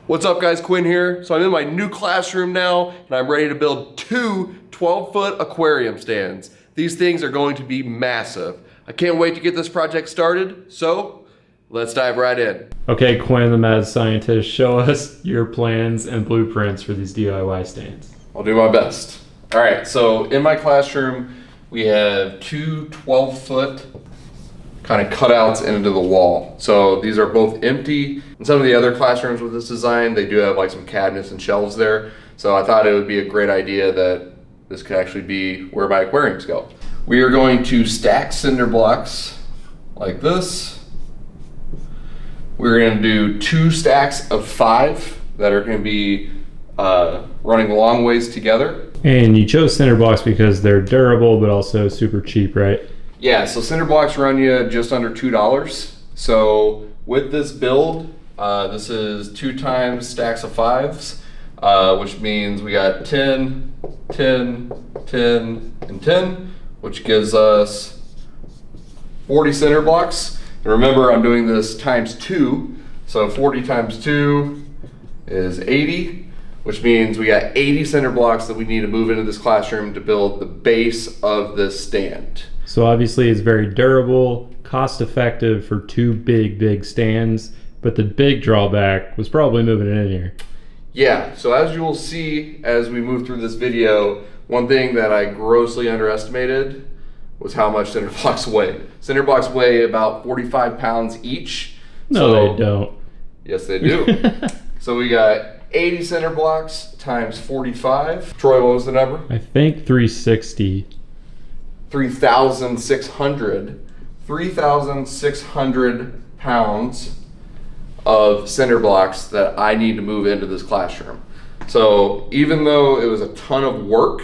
What's up guys, Quinn here. So I'm in my new classroom now and I'm ready to build two 12-foot aquarium stands. These things are going to be massive. I can't wait to get this project started, so let's dive right in. Okay, Quinn, the mad scientist, show us your plans and blueprints for these DIY stands. I'll do my best. All right, so in my classroom, we have two 12-foot kind of cutouts into the wall. So these are both empty. In some of the other classrooms with this design, they do have like some cabinets and shelves there. So I thought it would be a great idea that this could actually be where my aquariums go. We are going to stack cinder blocks like this. We're going to do 2 stacks of 5 that are going to be running long ways together. And you chose cinder blocks because they're durable but also super cheap, right? Yeah, so cinder blocks run you just under $2. So with this build, this is 2 times stacks of 5s, which means we got 10, 10, 10, and 10, which gives us 40 cinder blocks. And remember, I'm doing this times 2, so 40 times 2 is 80, which means we got 80 cinder blocks that we need to move into this classroom to build the base of this stand. So obviously it's very durable, cost effective for 2 big stands, but the big drawback was probably moving it in here. Yeah, so as you will see as we move through this video, one thing that I grossly underestimated was how much cinder blocks weigh. Cinder blocks weigh about 45 pounds each. No, they don't. Yes, they do. So we got 80 cinder blocks times 45. Troy, what was the number? I think 360. 3,600 pounds of cinder blocks that I need to move into this classroom. So even though it was a ton of work,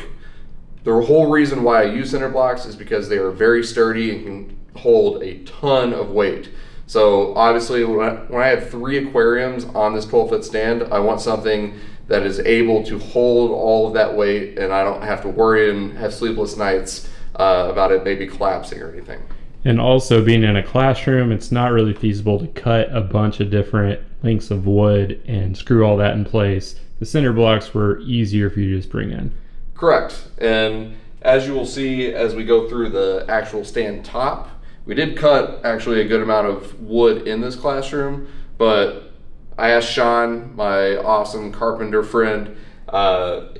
the whole reason why I use cinder blocks is because they are very sturdy and can hold a ton of weight. So obviously when I have 3 aquariums on this 12-foot stand, I want something that is able to hold all of that weight and I don't have to worry and have sleepless nights about it maybe collapsing or anything. And also being in a classroom, it's not really feasible to cut a bunch of different lengths of wood and screw all that in place. The cinder blocks were easier for you to just bring in. Correct. And as you will see as we go through the actual stand top, we did cut actually a good amount of wood in this classroom, but I asked Sean, my awesome carpenter friend,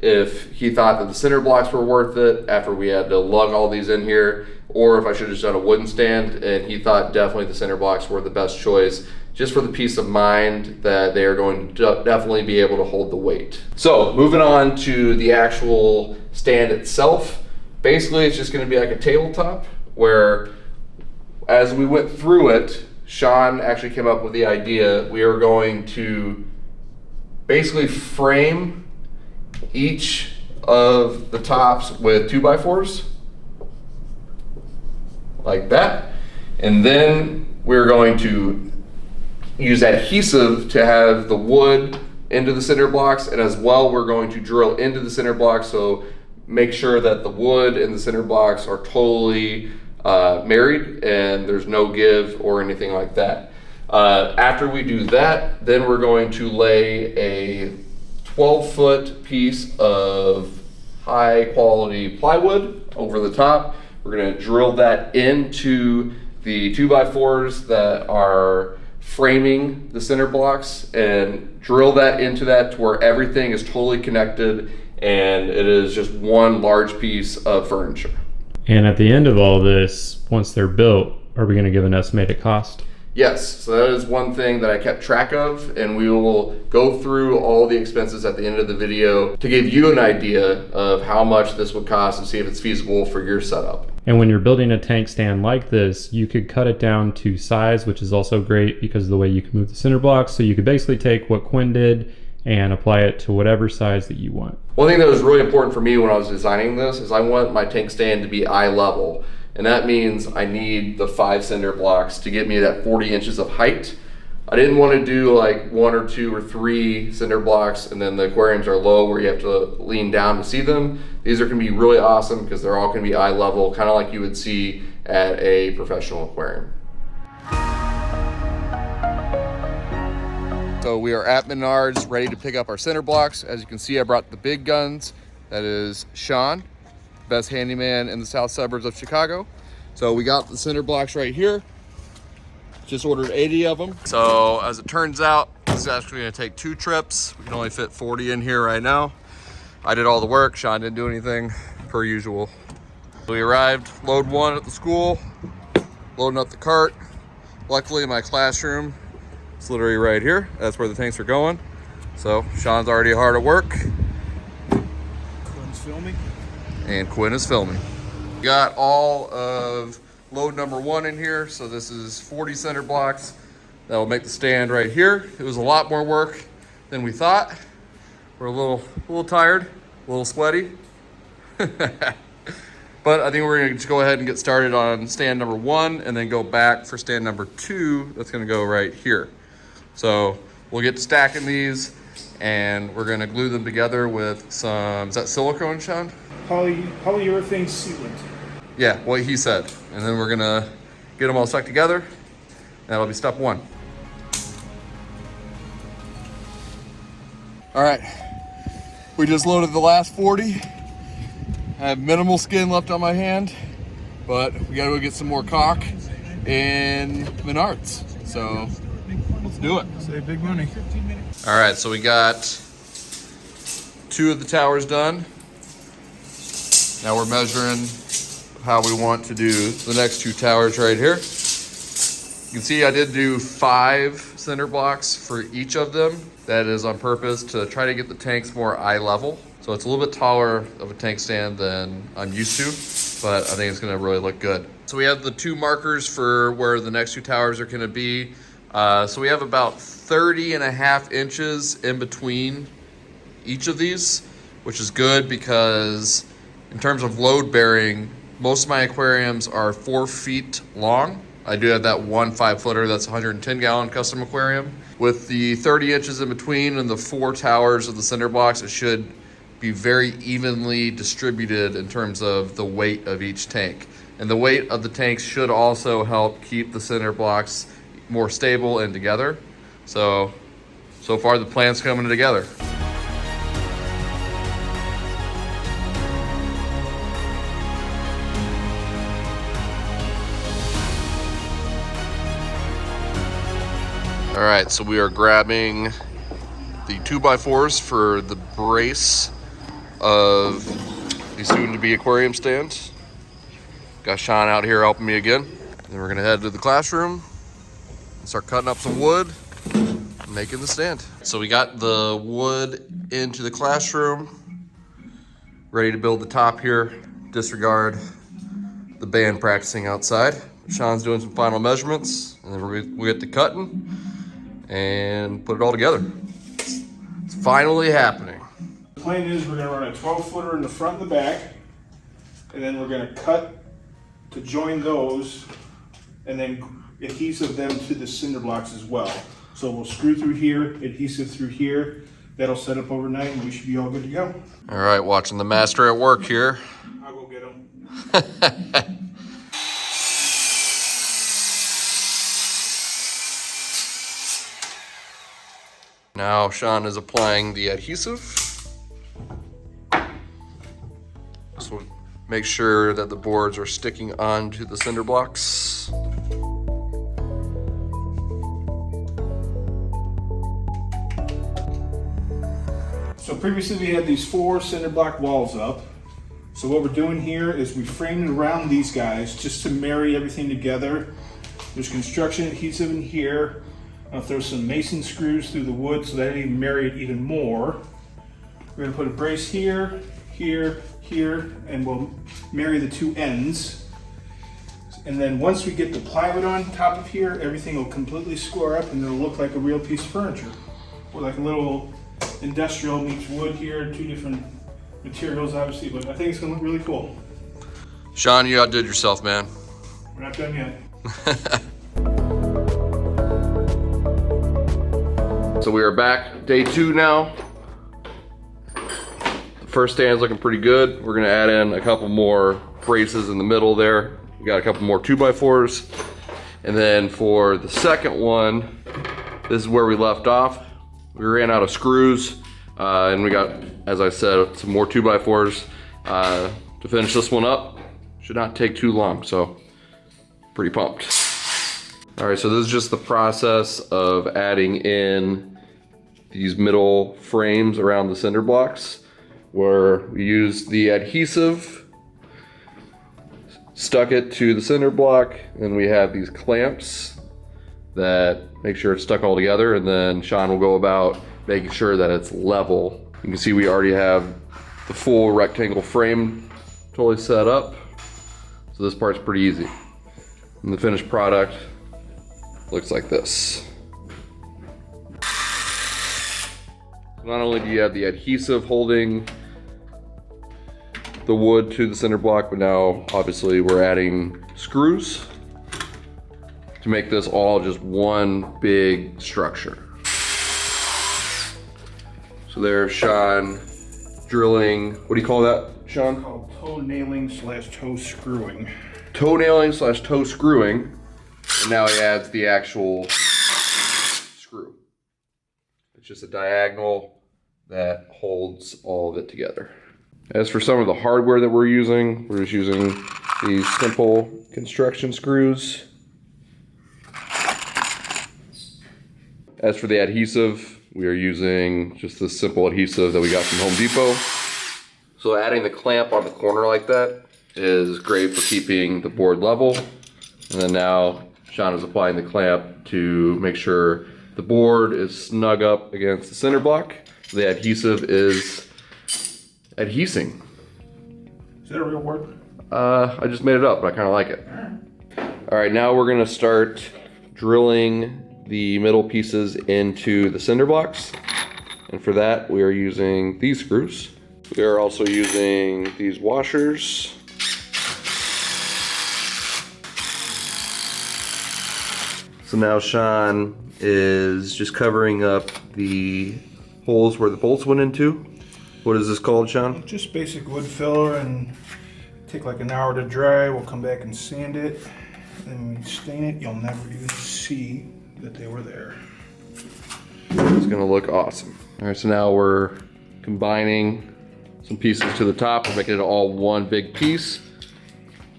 if he thought that the cinder blocks were worth it after we had to lug all these in here, or if I should have just done a wooden stand, and he thought definitely the cinder blocks were the best choice, just for the peace of mind that they are going to definitely be able to hold the weight. So moving on to the actual stand itself, basically it's just going to be like a tabletop where as we went through it, Sean actually came up with the idea we are going to basically frame each of the tops with 2x4s like that, and then we're going to use adhesive to have the wood into the cinder blocks, and as well we're going to drill into the cinder blocks, so make sure that the wood and the cinder blocks are totally married and there's no give or anything like that. After we do that, then we're going to lay a 12-foot piece of high quality plywood over the top. We're going to drill that into the 2x4s that are framing the cinder blocks and drill that into that to where everything is totally connected and it is just one large piece of furniture. And at the end of all this, once they're built, are we going to give an estimated cost? Yes, so that is one thing that I kept track of, and we will go through all the expenses at the end of the video to give you an idea of how much this would cost and see if it's feasible for your setup. And when you're building a tank stand like this, you could cut it down to size, which is also great because of the way you can move the cinder blocks. So you could basically take what Quinn did and apply it to whatever size that you want. One thing that was really important for me when I was designing this is I want my tank stand to be eye level. And that means I need the 5 cinder blocks to get me that 40 inches of height. I didn't want to do like 1 or 2 or 3 cinder blocks and then the aquariums are low where you have to lean down to see them. These are going to be really awesome because they're all going to be eye level, kind of like you would see at a professional aquarium. So we are at Menards, ready to pick up our center blocks. As you can see, I brought the big guns. That is Sean, best handyman in the south suburbs of Chicago. So we got the center blocks right here. Just ordered 80 of them. So as it turns out, this is actually gonna take 2 trips. We can only fit 40 in here right now. I did all the work, Sean didn't do anything, per usual. We arrived, load 1 at the school, loading up the cart. Luckily my classroom is literally right here. That's where the tanks are going. So Sean's already hard at work. Quinn's filming. And Quinn is filming. Got all of load number 1 in here. So this is 40 center blocks. That will make the stand right here. It was a lot more work than we thought. We're a little tired, a little sweaty. But I think we're gonna just go ahead and get started on stand number 1 and then go back for stand number 2. That's gonna go right here. So we'll get to stacking these and we're gonna glue them together with some, is that silicone, Sean? Polyurethane sealant. Yeah, what he said. And then we're gonna get them all stuck together. That'll be step 1. All right, we just loaded the last 40. I have minimal skin left on my hand, but we gotta go get some more caulk in Menards. So let's do it. Save big money. All right, so we got 2 of the towers done. Now we're measuring how we want to do the next 2 towers right here. You can see I did do 5 center blocks for each of them. That is on purpose to try to get the tanks more eye level. So it's a little bit taller of a tank stand than I'm used to, but I think it's gonna really look good. So we have the 2 markers for where the next 2 towers are gonna be. So we have about 30.5 inches in between each of these, which is good because in terms of load bearing, most of my aquariums are 4 feet long. I do have that one 5-footer that's 110-gallon custom aquarium. With the 30 inches in between and the 4 towers of the center blocks, it should be very evenly distributed in terms of the weight of each tank. And the weight of the tanks should also help keep the center blocks more stable and together. So far the plan's coming together. All right, so we are grabbing the 2x4s for the brace of the soon-to-be aquarium stand. Got Sean out here helping me again. Then we're gonna head to the classroom and start cutting up some wood and making the stand. So we got the wood into the classroom, ready to build the top here. Disregard the band practicing outside. Sean's doing some final measurements, and then we'll get to cutting and put it all together. It's finally happening. The plan is we're gonna run a 12-footer in the front and the back, and then we're gonna cut to join those, and then adhesive them to the cinder blocks as well. So we'll screw through here, adhesive through here. That'll set up overnight, and we should be all good to go. All right, watching the master at work here. I'll go get them. Now Sean is applying the adhesive. So make sure that the boards are sticking onto the cinder blocks. So previously we had these 4 cinder block walls up. So what we're doing here is we framed around these guys just to marry everything together. There's construction adhesive in here. I'll throw some mason screws through the wood so that it'll marry it even more. We're gonna put a brace here, here, here, and we'll marry the 2 ends. And then once we get the plywood on top of here, everything will completely square up and it'll look like a real piece of furniture. Or like a little industrial meets wood here, 2 different materials obviously, but I think it's gonna look really cool. Sean, you outdid yourself, man. We're not done yet. So we are back, day 2 now. The first stand's looking pretty good. We're gonna add in a couple more braces in the middle there. We got a couple more 2x4s. And then for the second one, this is where we left off. We ran out of screws, and we got, as I said, some more 2x4s to finish this one up. Should not take too long, so pretty pumped. All right, so this is just the process of adding in these middle frames around the cinder blocks, where we use the adhesive, stuck it to the cinder block, and we have these clamps that make sure it's stuck all together, and then Sean will go about making sure that it's level. You can see we already have the full rectangle frame totally set up, so this part's pretty easy. And the finished product looks like this. Not only do you have the adhesive holding the wood to the cinder block, but now obviously we're adding screws to make this all just one big structure. So there's Sean drilling, what do you call that, Sean? It's called toe nailing / toe screwing. Toe nailing / toe screwing. And now he adds the actual screw. It's just a diagonal that holds all of it together. As for some of the hardware that we're just using these simple construction screws. As for the adhesive, we are using just this simple adhesive that we got from Home Depot. So adding the clamp on the corner like that is great for keeping the board level. And then now Sean is applying the clamp to make sure the board is snug up against the cinder block. The adhesive is adhesing. Is that a real word? I just made it up, but I kind of like it. All right, now we're gonna start drilling the middle pieces into the cinder blocks. And for that, we are using these screws. We are also using these washers. So now Sean is just covering up the holes where the bolts went into. What is this called, Sean? Just basic wood filler, and take like an hour to dry. We'll come back and sand it. And when we stain it, you'll never even see that they were there. It's gonna look awesome. All right, so now we're combining some pieces to the top. We're making it all one big piece.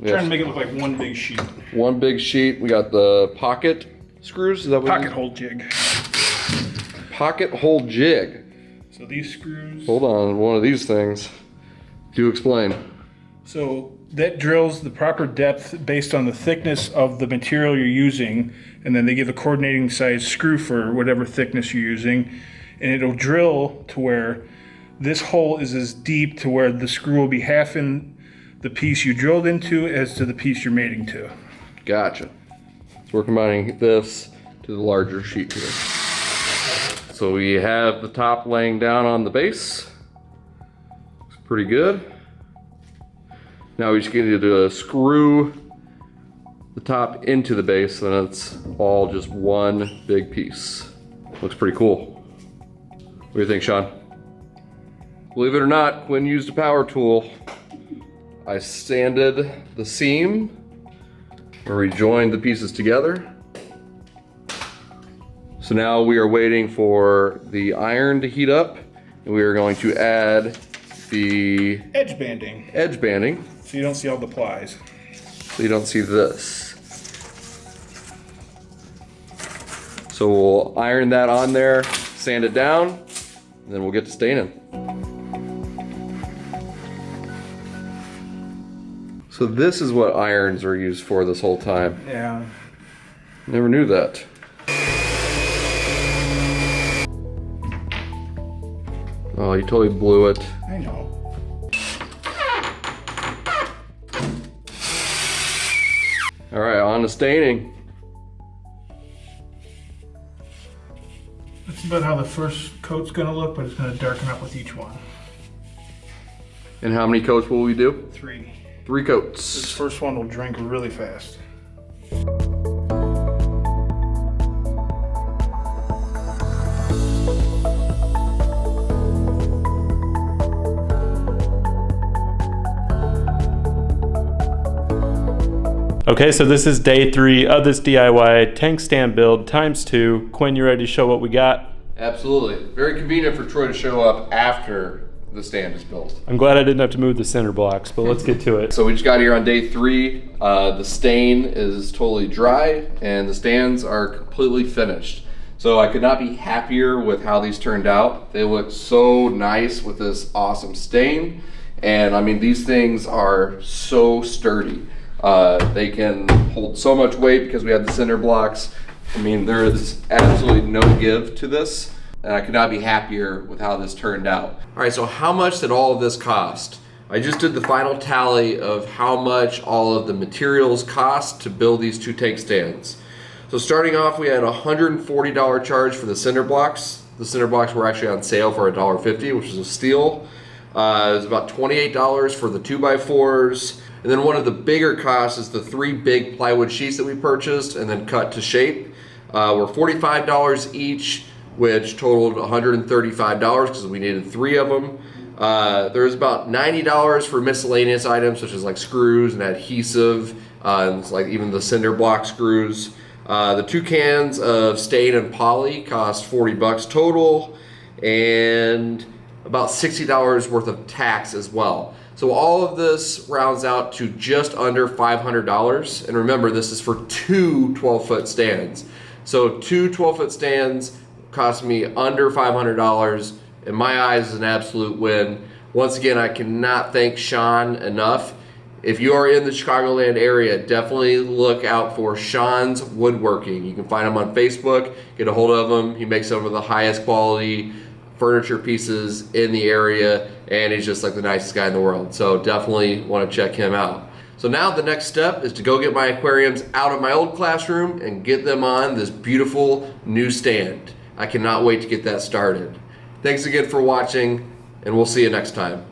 Trying to make it look like one big sheet. One big sheet. We got the pocket screws. Is that what Pocket hole jig. Pocket hole jig. So these screws. Hold on, one of these things. Do explain. So that drills the proper depth based on the thickness of the material you're using, and then they give a coordinating size screw for whatever thickness you're using, and it'll drill to where this hole is as deep to where the screw will be half in the piece you drilled into as to the piece you're mating to. Gotcha. So we're combining this to the larger sheet here. So we have the top laying down on the base. Looks pretty good. Now we just need to screw the top into the base, and it's all just one big piece. Looks pretty cool. What do you think, Sean? Believe it or not, Quinn used a power tool. I sanded the seam and rejoined the pieces together. So now we are waiting for the iron to heat up, and we are going to add the Edge banding, edge banding so you don't see all the plies. so you don't see this. So we'll iron that on there, sand it down, and then we'll get to staining. So this is what irons are used for this whole time. Yeah. Never knew that. Oh, you totally blew it. I know. All right, on to staining. That's about how the first coat's gonna look, but it's gonna darken up with each one. And how many coats will we do? 3. 3 This coats. first one will drink really fast. Okay, so this is day 3 of this DIY tank stand build ×2. Quinn, you ready to show what we got? Absolutely. Very convenient for Troy to show up after the stand is built. I'm glad I didn't have to move the center blocks, but let's get to it. So we just got here on day 3. The stain is totally dry and the stands are completely finished. So I could not be happier with how these turned out. They look so nice with this awesome stain. And I mean, these things are so sturdy. They can hold so much weight because we have the center blocks. I mean, there is absolutely no give to this. And I could not be happier with how this turned out. All right, so how much did all of this cost? I just did the final tally of how much all of the materials cost to build these 2 tank stands. So starting off, we had a $140 charge for the cinder blocks. The cinder blocks were actually on sale for $1.50, which is a steal. It was about $28 for the 2x4s. And then one of the bigger costs is the 3 big plywood sheets that we purchased and then cut to shape. Were $45 each, which totaled $135 because we needed 3 of them. There was about $90 for miscellaneous items such as like screws and adhesive, and like even the cinder block screws. The 2 cans of stain and poly cost $40 total, and about $60 worth of tax as well. So all of this rounds out to just under $500. And remember, this is for 2 12-foot stands. So 2 12-foot stands cost me under $500. In my eyes, is an absolute win. Once again, I cannot thank Sean enough. If you are in the Chicagoland area, definitely look out for Sean's Woodworking. You can find him on Facebook, get a hold of him. He makes some of the highest quality furniture pieces in the area, and he's just like the nicest guy in the world. So definitely want to check him out. So now the next step is to go get my aquariums out of my old classroom and get them on this beautiful new stand. I cannot wait to get that started. Thanks again for watching, and we'll see you next time.